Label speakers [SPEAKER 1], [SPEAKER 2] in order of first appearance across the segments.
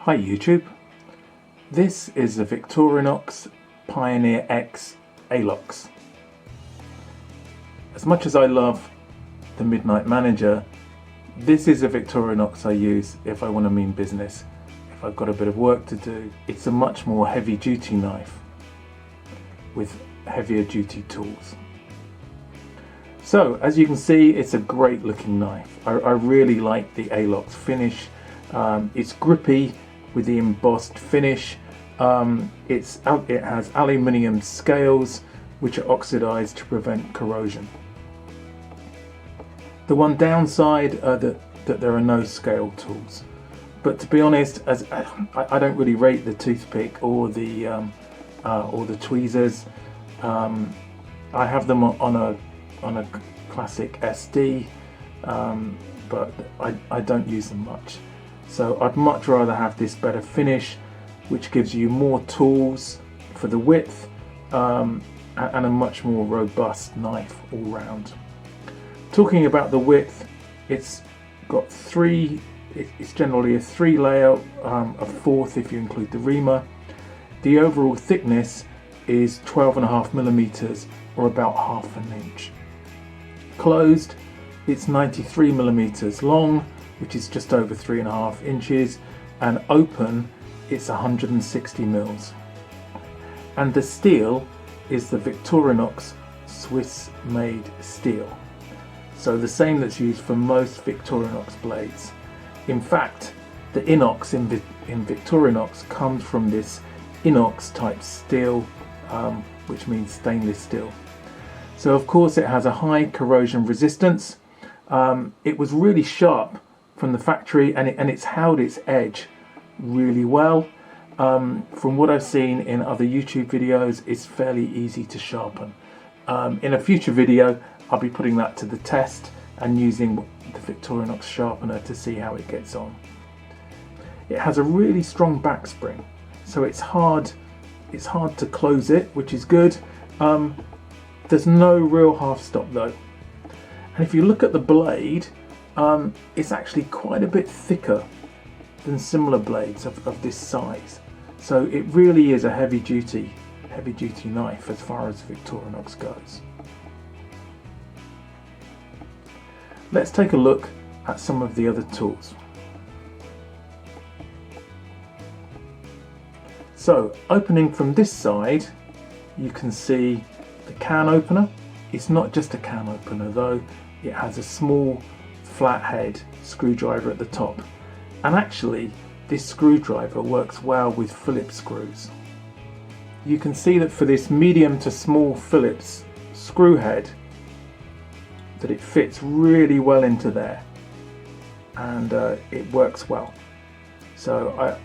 [SPEAKER 1] Hi YouTube, this is the Victorinox Pioneer X Alox. As much as I love the Midnight Manager, this is a Victorinox I use if I want to mean business. If I've got a bit of work to do, it's a much more heavy duty knife with heavier duty tools. So as you can see, it's a great looking knife. I really like the Alox finish. It's grippy with the embossed finish. It has aluminium scales which are oxidized to prevent corrosion. The one downside that there are no scale tools, but to be honest, as I don't really rate the toothpick or the tweezers. I have them on a classic SD, but I don't use them much. So I'd much rather have this better finish, which gives you more tools for the width and a much more robust knife all round. Talking about the width, it's got it's generally a 3 layer, a 4th if you include the reamer. The overall thickness is 12.5 millimeters, or about ½ an inch. Closed, it's 93 millimeters long, which is just over 3.5 inches, and open, it's 160 mils. And the steel is the Victorinox Swiss-made steel, so the same that's used for most Victorinox blades. In fact, the inox in Victorinox comes from this inox type steel, which means stainless steel. So of course it has a high corrosion resistance. It was really sharp from the factory, and it's held its edge really well. From what I've seen in other YouTube videos, it's fairly easy to sharpen. In a future video, I'll be putting that to the test and using the Victorinox sharpener to see how it gets on. It has a really strong back spring, so it's hard to close it, which is good. There's no real half stop though. And if you look at the blade, it's actually quite a bit thicker than similar blades of this size. So it really is a heavy duty knife as far as Victorinox goes. Let's take a look at some of the other tools. So opening from this side, you can see the can opener. It's not just a can opener though, it has a small flathead screwdriver at the top, and actually this screwdriver works well with Phillips screws. You can see that for this medium to small Phillips screw head, that it fits really well into there, and it works well. So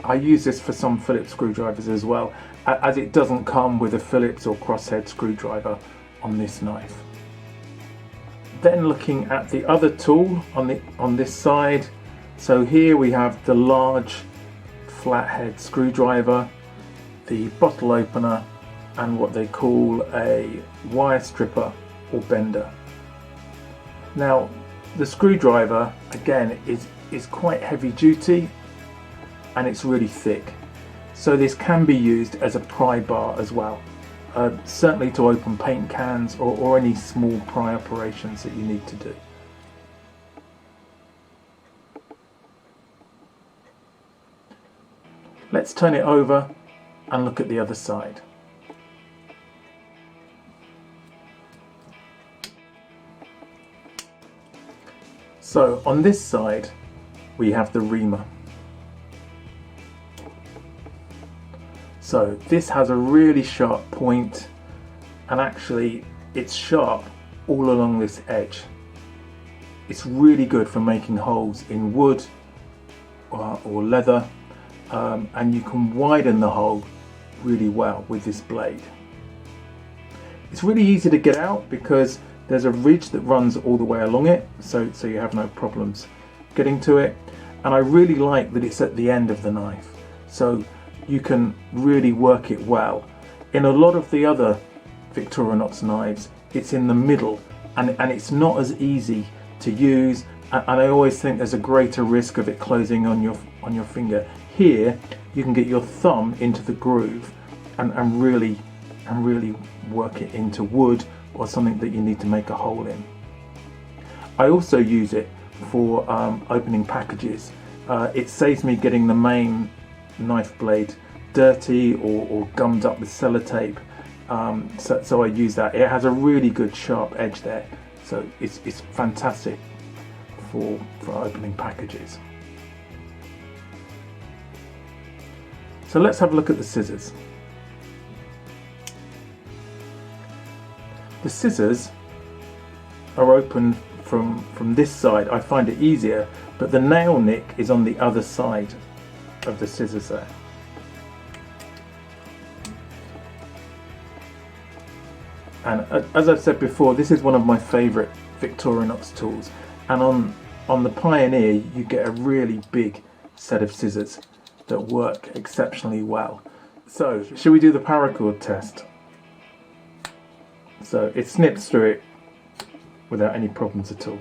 [SPEAKER 1] I use this for some Phillips screwdrivers as well, as it doesn't come with a Phillips or crosshead screwdriver on this knife. Then looking at the other tool on this side, so here we have the large flathead screwdriver, the bottle opener, and what they call a wire stripper or bender. Now the screwdriver again is quite heavy duty, and it's really thick, so this can be used as a pry bar as well. Certainly to open paint cans or any small pry operations that you need to do. Let's turn it over and look at the other side. So on this side we have the reamer. So this has a really sharp point, and actually it's sharp all along this edge. It's really good for making holes in wood or leather, and you can widen the hole really well with this blade. It's really easy to get out because there's a ridge that runs all the way along it, so you have no problems getting to it. And I really like that it's at the end of the knife, so you can really work it well. In a lot of the other Victorinox knives, it's in the middle, and it's not as easy to use, and I always think there's a greater risk of it closing on your finger. here you can get your thumb into the groove and really work it into wood or something that you need to make a hole in. I also use it for opening packages. It saves me getting the main knife blade dirty or gummed up with sellotape, so I use that. It has a really good sharp edge there, so it's fantastic for opening packages. So let's have a look at the scissors. The scissors are open from this side. I find it easier, but the nail nick is on the other side of the scissors there. And as I've said before, this is one of my favourite Victorinox tools, and on the Pioneer you get a really big set of scissors that work exceptionally well. So should we do the paracord test? So it snips through it without any problems at all.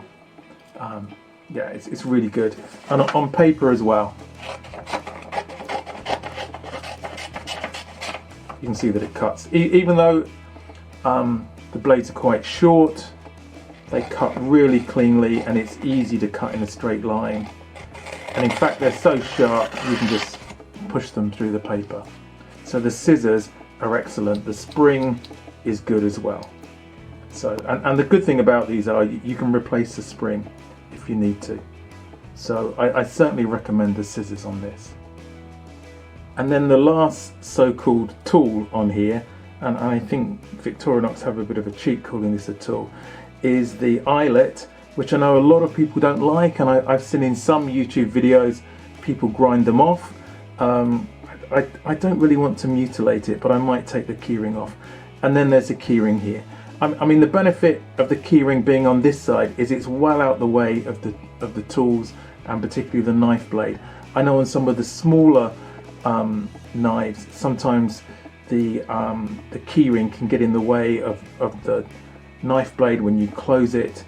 [SPEAKER 1] Yeah, it's really good, and on paper as well. You can see that it cuts, even though the blades are quite short, they cut really cleanly, and it's easy to cut in a straight line. And in fact, they're so sharp you can just push them through the paper. So the scissors are excellent. The spring is good as well. So and the good thing about these are you can replace the spring if you need to. So I certainly recommend the scissors on this. And then the last so-called tool on here, and I think Victorinox have a bit of a cheat calling this a tool, is the eyelet, which I know a lot of people don't like, and I've seen in some YouTube videos people grind them off. I don't really want to mutilate it, but I might take the keyring off. And then there's a keyring here. I mean, the benefit of the keyring being on this side is it's well out the way of the tools, and particularly the knife blade. I know on some of the smaller knives, sometimes the keyring can get in the way of the knife blade when you close it,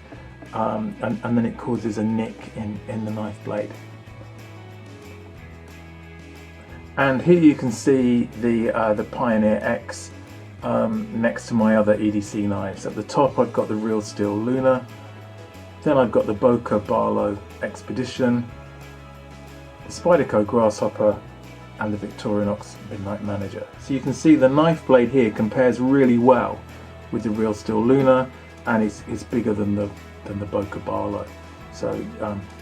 [SPEAKER 1] and then it causes a nick in the knife blade. And here you can see the Pioneer X next to my other EDC knives. At the top I've got the Real Steel Luna, then I've got the Boca Barlow Expedition, the Spyderco Grasshopper, and the Victorinox Midnight Manager. So you can see the knife blade here compares really well with the Real Steel Luna, and it's bigger than the Boca Barlow. So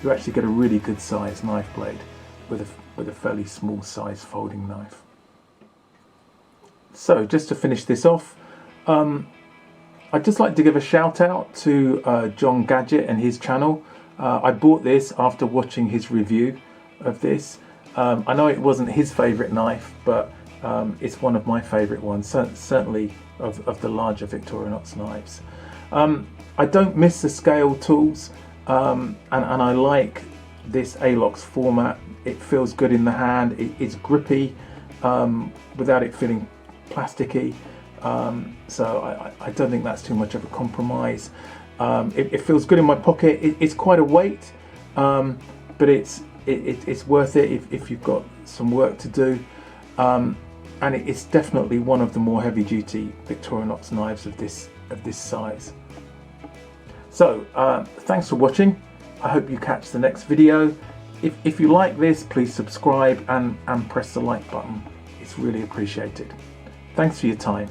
[SPEAKER 1] you actually get a really good sized knife blade with a fairly small size folding knife. So just to finish this off, I'd just like to give a shout out to John Gadget and his channel. I bought this after watching his review of this. I know it wasn't his favourite knife, but it's one of my favourite ones, certainly of the larger Victorinox knives. I don't miss the scale tools, and I like this Alox format. It feels good in the hand, it's grippy without it feeling plasticky, so I don't think that's too much of a compromise. It feels good in my pocket. It's quite a weight, but it's worth it if you've got some work to do, and it's definitely one of the more heavy-duty Victorinox knives of this size. So thanks for watching. I hope you catch the next video. If you like this, please subscribe and press the like button. It's really appreciated. Thanks for your time.